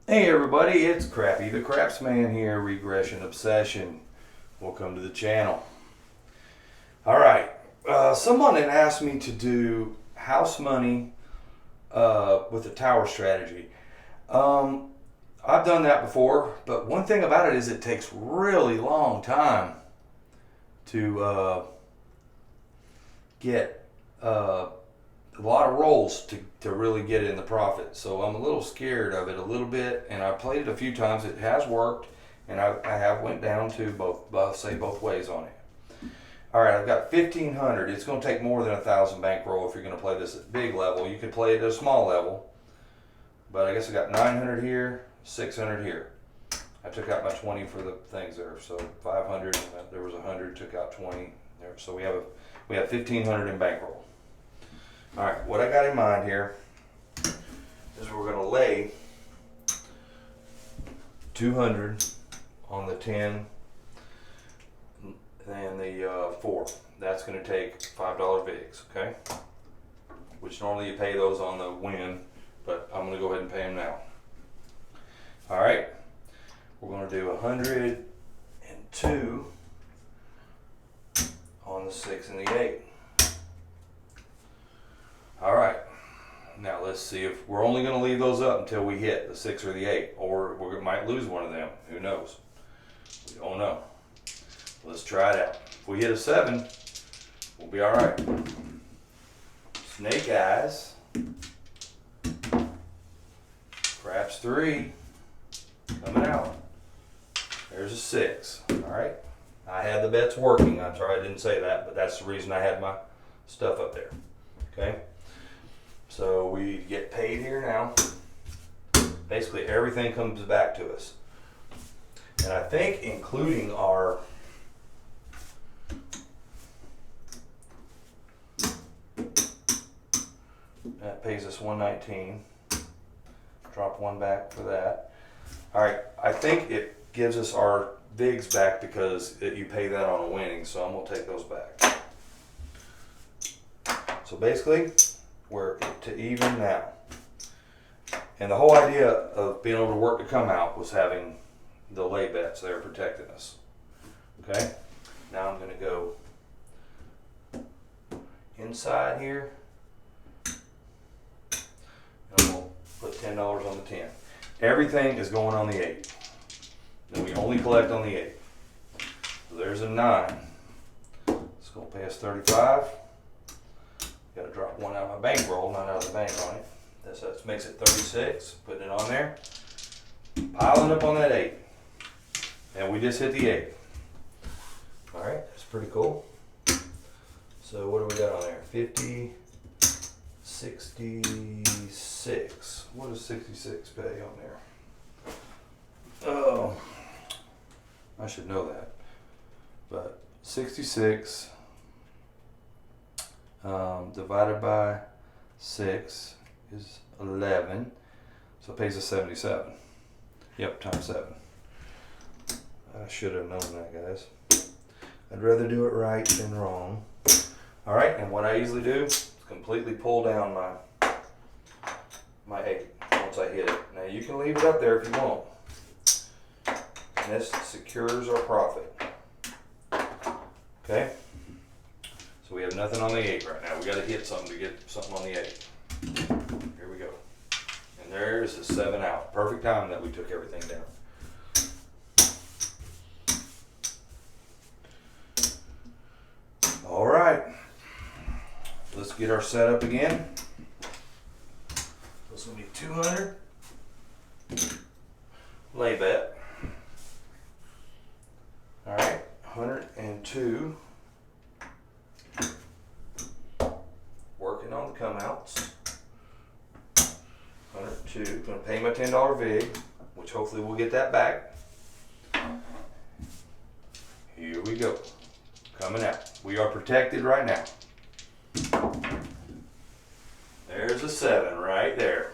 Hey everybody, it's Crappy the Craftsman here, Regression Obsession. Welcome to the channel. Alright, someone had asked me to do house money with a tower strategy. I've done that before, but one thing about it is it takes really long time to get a lot of rolls to really get in the profit. So I'm a little scared of it a little bit, and I played it a few times. It has worked, and I have went down to both ways on it. All right, I've got 1,500. It's going to take more than 1,000 bankroll if you're going to play this at big level. You could play it at a small level, but I guess I got 900 here, 600 here. I took out my 20 for the things there, so 500. There was 100. Took out 20 there, so we have 1,500 in bankroll. All right, what I got in mind here is we're going to lay 200 on the 10 and the 4. That's going to take $5 VIGs, okay? Which normally you pay those on the win, but I'm going to go ahead and pay them now. All right, we're going to do 102 on the 6 and the 8. All right, now let's see if we're only going to leave those up until we hit the 6 or the 8, or we might lose one of them. Who knows? We don't know. Let's try it out. If we hit a 7, we'll be all right. Snake eyes. Craps 3 coming out. There's a 6. All right. I had the bets working. I'm sorry I didn't say that, but that's the reason I had my stuff up there. Okay. So we get paid here now. Basically everything comes back to us. And I think including our that pays us 119. Drop 1 back for that. All right, I think it gives us our VIGs back because you pay that on a winning, so I'm gonna take those back. So basically, we're to even now. And the whole idea of being able to work to come out was having the lay bets there protecting us. Okay? Now I'm going to go inside here. And we'll put $10 on the 10. Everything is going on the 8. Then we only collect on the 8. So there's a 9. It's going to pay us 35. Got to drop 1 out of my bankroll, not out of the bank on it. That makes it 36. Putting it on there. Piling up on that 8. And we just hit the 8. Alright, that's pretty cool. So what do we got on there? 50, 66. What does 66 pay on there? Oh, I should know that. But 66 divided by 6 is 11, so it pays us 77. Yep, times 7. I should have known that, guys. I'd rather do it right than wrong. All right, and what I usually do is completely pull down my 8 once I hit it. Now you can leave it up there if you want. And this secures our profit. Okay? So we have nothing on the 8 right now. We got to hit something to get something on the 8. Here we go. And there's a 7 out. Perfect time that we took everything down. All right. Let's get our setup again. This will be 200. Lay bet. All right. 102. Working on the come outs. 102. Gonna pay my $10 VIG, which hopefully we'll get that back. Here we go. Coming out. We are protected right now. There's a 7 right there.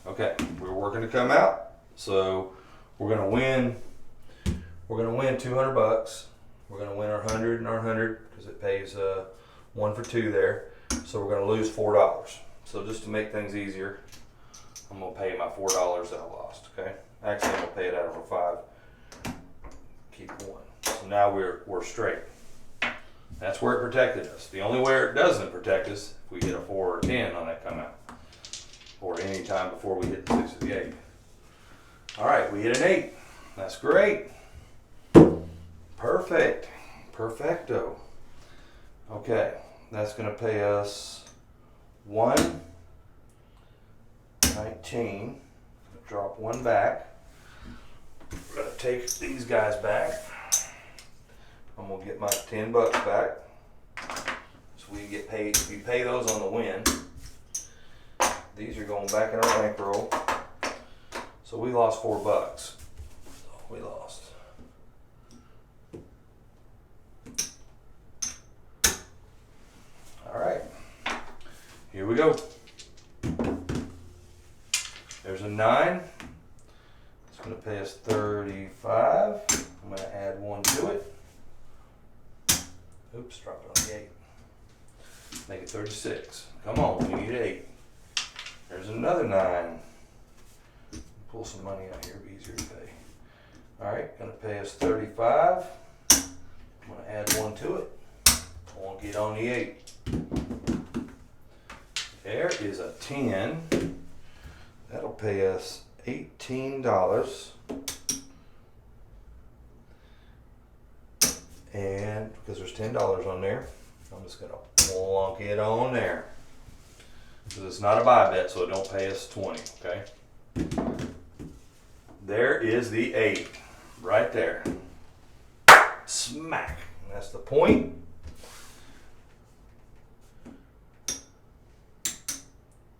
Okay, we're working to come out. So we're gonna win. We're gonna win 200 bucks. We're gonna win our 100 and our 100 because it pays 1 for 2 there. So we're gonna lose $4. So just to make things easier, I'm gonna pay my $4 that I lost, okay? Actually, I'm gonna pay it out of a 5. Keep 1. So now we're straight. That's where it protected us. The only way it doesn't protect us, if we hit a 4 or a 10 on that come out. Or any time before we hit the 6 or the 8. All right, we hit an 8. That's great. Perfect. Perfecto. Okay, that's gonna pay us 119. Drop 1 back. We're gonna take these guys back. I'm gonna get my $10 back. So we get paid. We pay those on the win. These are going back in our bankroll. So we lost $4. We lost. All right. Here we go. There's a 9. It's going to pay us 35. I'm going to add 1 to it. Oops, drop it on the 8. Make it 36. Come on, we need 8. There's another 9. Pull some money out here, be easier to pay. All right, going to pay us 35. I'm going to add 1 to it. I won't get on the 8. There is a 10. That'll pay us $18. And because there's $10 on there, I'm just going to plunk it on there. Because it's not a buy bet, so it don't pay us 20, okay? There is the 8, right there. Smack. And that's the point.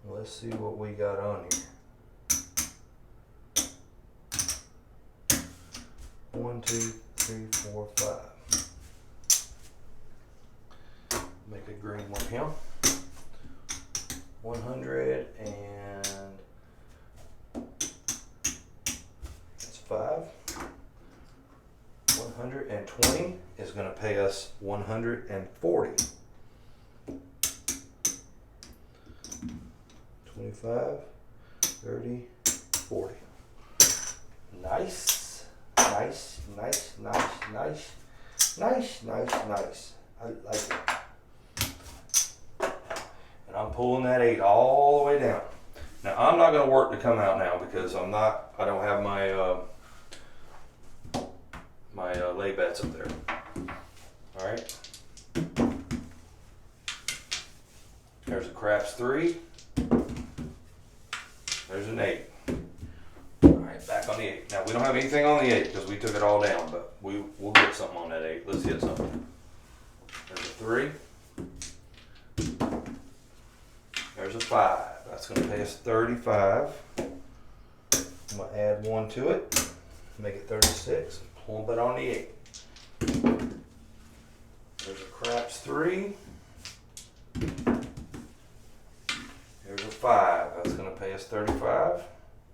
Let's see what we got on here. 1, 2, 3, 4, 5. Make a green one here. 100 and that's 5. 120 is going to pay us 140. 25, 30, 40. Nice, nice, nice, nice, nice, nice, nice, nice. I like it. And I'm pulling that 8 all the way down. Now I'm not going to work to come out now because I don't have my lay bets up there. All right. There's a craps 3. There's an 8. All right, back on the 8. Now we don't have anything on the 8 because we took it all down, but we'll get something on that 8. Let's hit something. There's a 3. There's a 5. That's going to pay us 35. I'm going to add 1 to it, make it 36. Plump it on the 8. There's a craps 3. There's a 5. That's going to pay us 35.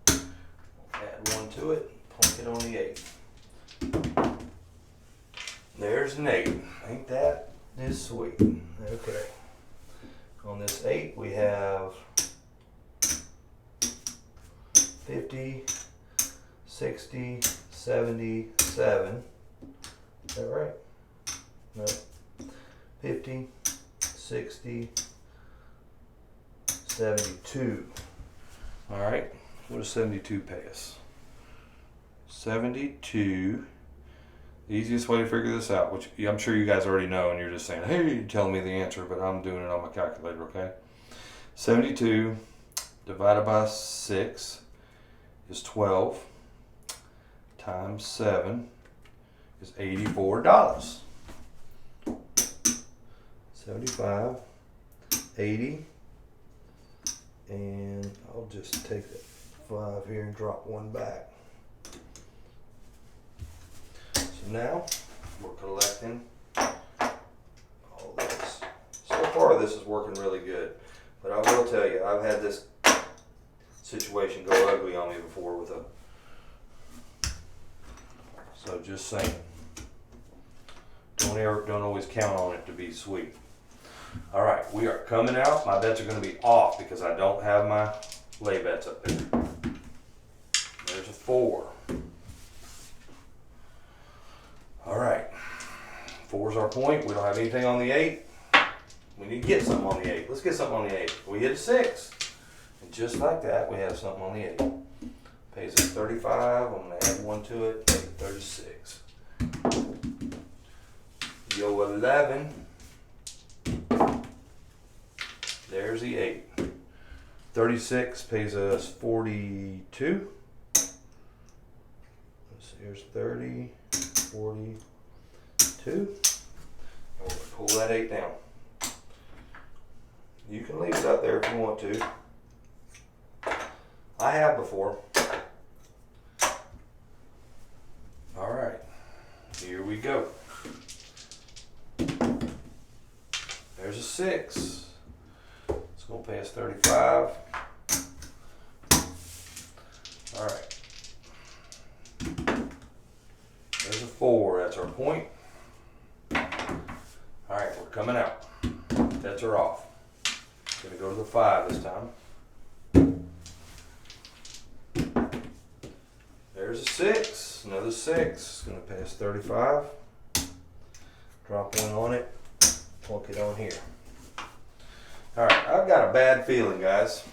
Add 1 to it. Plunk it on the 8. There's an 8. Ain't that is sweet? Okay. On this 8 we have 50, 60, 77. Is that right? No. 50, 60, 72. All right. What does 72 pay us? 72. The easiest way to figure this out, which I'm sure you guys already know, and you're just saying, hey, you're telling me the answer, but I'm doing it on my calculator, okay? 72 divided by 6 is 12 times 7 is $84. 75, 80, and I'll just take that 5 here and drop 1 back. So now we're collecting all this. So far this is working really good, but I will tell you, I've had this situation go ugly on me before with a, so just saying, don't always count on it to be sweet. All right, we are coming out. My bets are going to be off because I don't have my lay bets up there. There's a 4. All right, 4's our point. We don't have anything on the 8. We need to get something on the 8. Let's get something on the 8. We hit a 6. And just like that, we have something on the 8. Pays us 35. I'm going to add 1 to it. Make it 36. Yo 11. There's the 8. 36 pays us 42. Let's see, here's 30, 42. And we're going to pull that 8 down. You can leave it up there if you want to. I have before. All right, here we go. There's a 6. It's going to pay us 35. All right. There's a 4. That's our point. All right, we're coming out. Bets are off. Going to go to the 5 this time. There's a 6. Another 6. It's going to pay us 35. Drop 1 on it. Plunk it on here. All right, I've got a bad feeling, guys.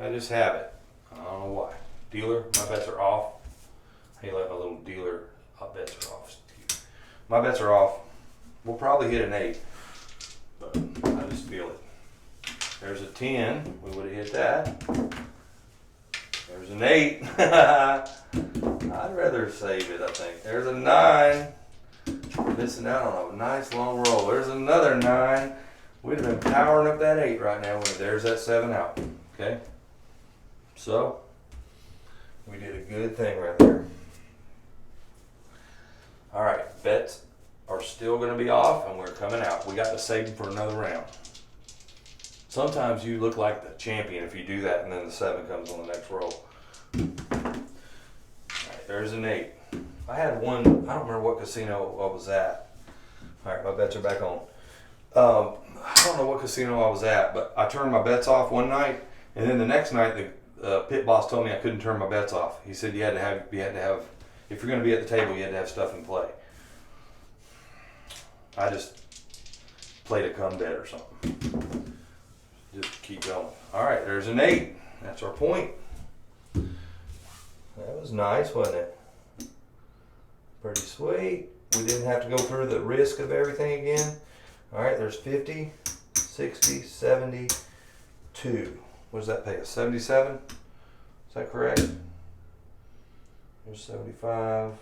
I just have it. I don't know why. Dealer, my bets are off. Hey, let my little dealer bets are off. My bets are off. We'll probably hit an 8, but I just feel it. There's a 10. We would have hit that. There's an 8. I'd rather save it, I think. There's a 9. Missing out on a nice long roll. There's another 9. We'd have been powering up that 8 right now. There's that 7 out. Okay? So, we did a good thing right there. All right, bets are still going to be off, and we're coming out. We got to save them for another round. Sometimes you look like the champion if you do that, and then the 7 comes on the next roll. All right, there's an 8. I had one, I don't remember what casino I was at. All right, my bets are back on. I don't know what casino I was at, but I turned my bets off one night, and then the next night the pit boss told me I couldn't turn my bets off. He said you had to have, if you're going to be at the table, you had to have stuff in play. I just played a come bet or something. Just keep going. All right, there's an 8. That's our point. That was nice, wasn't it? Pretty sweet. We didn't have to go through the risk of everything again. All right, there's 50, 60, 72. What does that pay us? 77? Is that correct? There's 75,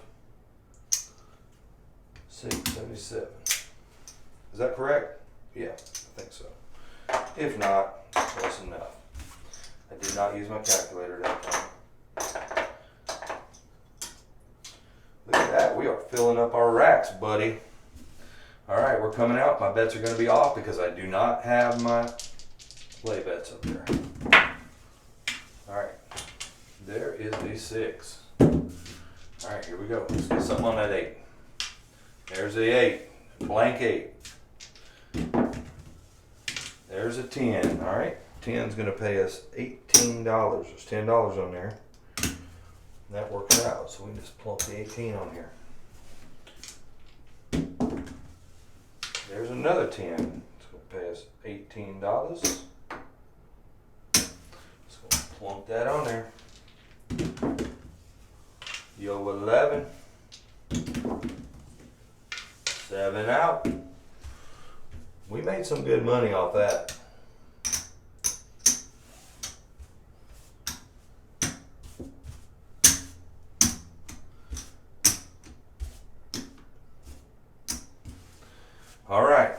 77. Is that correct? Yeah, I think so. If not, close enough. I did not use my calculator that time. Look at that, we are filling up our racks, buddy. All right, we're coming out. My bets are going to be off because I do not have my play bets up there. All right, there is a 6. All right, here we go. Let's get something on that 8. There's the 8, blank 8. There's a 10, all right? 10's going to pay us $18. There's $10 on there. That works out, so we can just plunk the 18 on here. There's another 10. It's going to pay us $18. Just going to plunk that on there. Yo 11. 7 out. We made some good money off that. All right,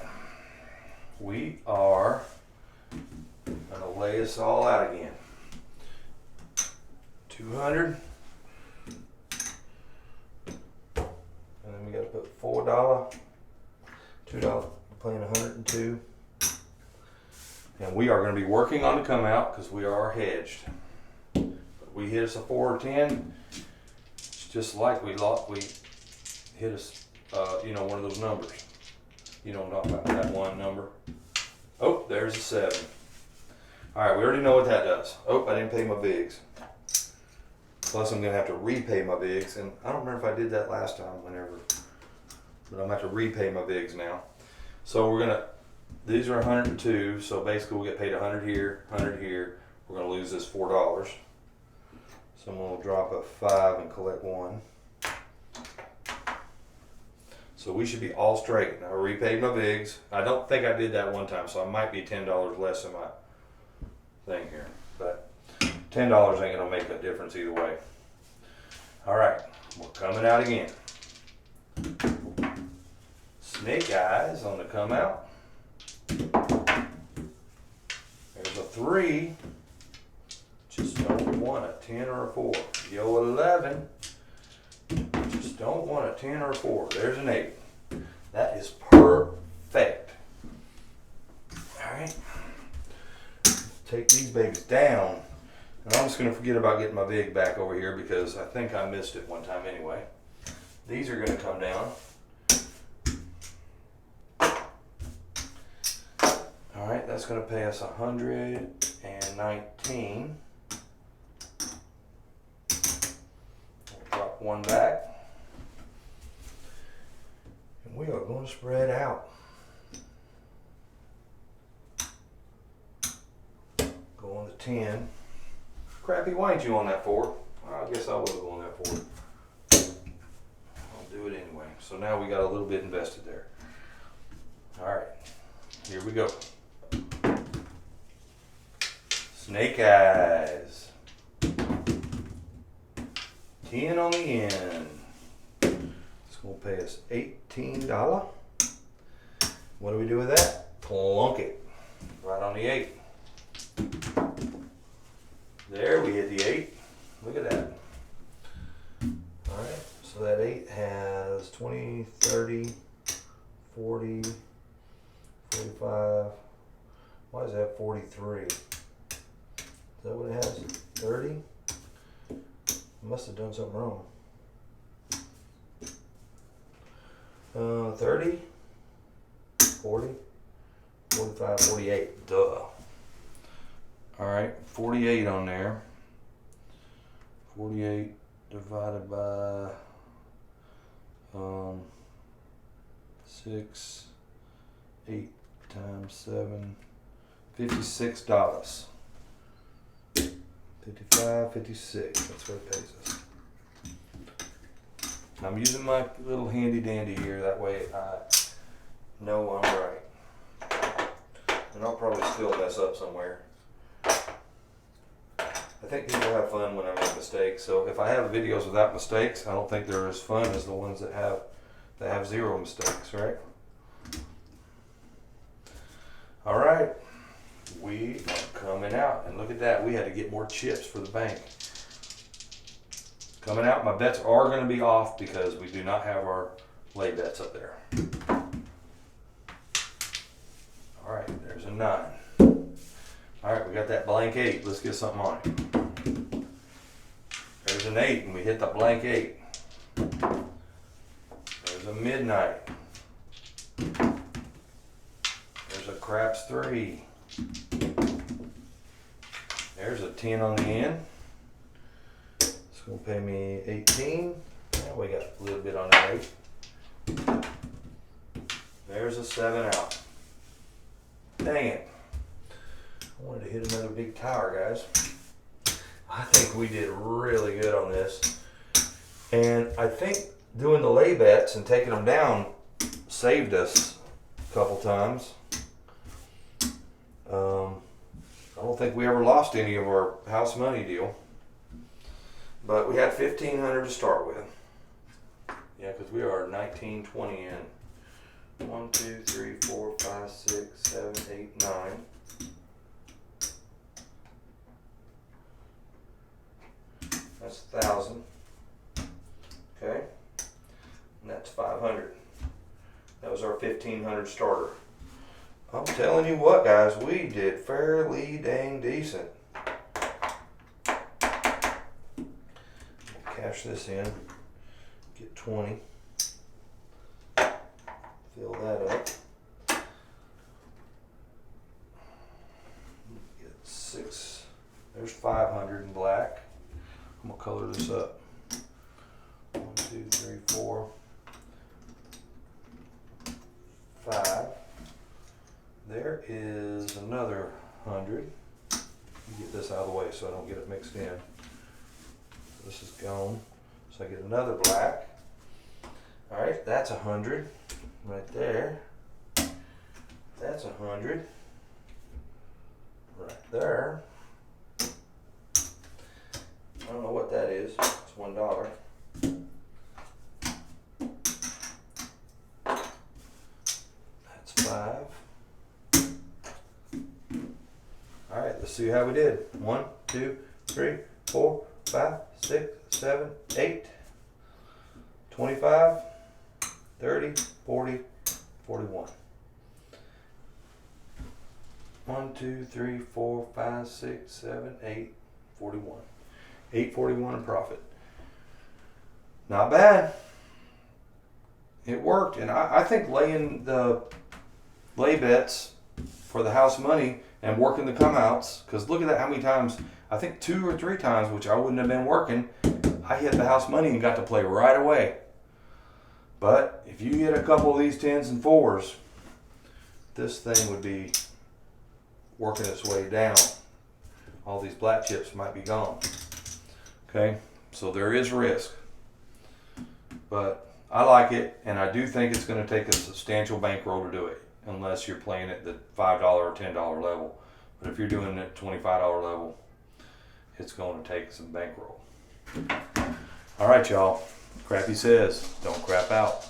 we are going to lay this all out again. 200, and then we got to put $4, $2. We're playing 102, and we are going to be working on the come out because we are hedged. But we hit us a 4 or 10. It's just like we hit us, one of those numbers. You don't talk about that one number. Oh, there's a 7. Alright, we already know what that does. Oh, I didn't pay my VIGs. Plus I'm going to have to repay my VIGs. And I don't remember if I did that last time, whenever. But I'm going to have to repay my VIGs now. So we're going to, these are 102. So basically we'll get paid 100 here, 100 here. We're going to lose this $4. Someone will drop a 5 and collect 1. So we should be all straight. Now I repaid my VIGs. I don't think I did that one time, so I might be $10 less in my thing here. But $10 ain't gonna make a difference either way. All right, we're coming out again. Snake eyes on the come out. There's a 3. Just don't want a 10 or a 4. Yo, 11. Just don't want a 10 or a 4. There's an 8. That is perfect. All right. Take these babies down. And I'm just going to forget about getting my VIG back over here because I think I missed it one time anyway. These are going to come down. All right, that's going to pay us 119. We'll drop 1 back. And we are going to spread out. Go on to 10. Crappy, why ain't you on that 4? Well, I guess I will go on that 4. I'll do it anyway. So now we got a little bit invested there. All right, here we go. Snake eyes. 10 on the end. It's going to pay us $18. What do we do with that? Plunk it. Right on the 8. There, we hit the 8. Look at that. Alright, so that 8 has 20, 30, 40, 45. Why is that 43? Is that what it has? 30? I must have done something wrong. 30, 40, 45, 48. Duh. Alright, 48 on there. 48 divided by 6, 8 times 7, $56. 55, 56, that's what it pays us. I'm using my little handy dandy here, that way I know I'm right. And I'll probably still mess up somewhere. I think people have fun when I make mistakes, so if I have videos without mistakes, I don't think they're as fun as the ones that have 0 mistakes, right? All right, we are coming out, and look at that, we had to get more chips for the bank. Coming out, my bets are going to be off because we do not have our lay bets up there. All right, there's a 9. All right, we got that blank 8. Let's get something on it. There's an 8, and we hit the blank 8. There's a midnight. There's a craps 3. There's a 10 on the end. It's going to pay me 18. Now we got a little bit on that 8. There's a 7 out. Dang it. I wanted to hit another big tower, guys. I think we did really good on this. And I think doing the lay bets and taking them down saved us a couple times. I don't think we ever lost any of our house money deal. But we had $1,500 to start with. Yeah, because we are 19, 20 in. 1, 2, 3, 4, 5, 6, 7, 8, 9. That's 1,000. Okay. And that's 500. That was our 1,500 starter. I'm telling you what, guys, we did fairly dang decent. Cash this in. Get 20. Fill that up. Get 6. 500 in black. I'm gonna color this up. 1, 2, 3, 4, 5. There is another 100. Get this out of the way so I don't get it mixed in. This is gone. So I get another black. All right, that's 100 right there. That's 100 right there. I don't know what that is. It's $1. That's 5. All right, let's see how we did. 1, 2, 3, 4, 5, 6, 7, 8, 25, 30, 40, 41. 1, 2, 3, 4, 5, 6, 7, 8, 41. 841 in profit. Not bad. It worked, and I think laying the lay bets for the house money and working the come outs, because look at that, how many times, I think 2 or 3 times, which I wouldn't have been working, I hit the house money and got to play right away. But if you hit a couple of these 10s and 4s, this thing would be working its way down. All these black chips might be gone. Okay, so there is risk. But I like it, and I do think it's going to take a substantial bankroll to do it, unless you're playing at the $5 or $10 level. But if you're doing it at $25 level, it's going to take some bankroll. All right, y'all. Crappy says, don't crap out.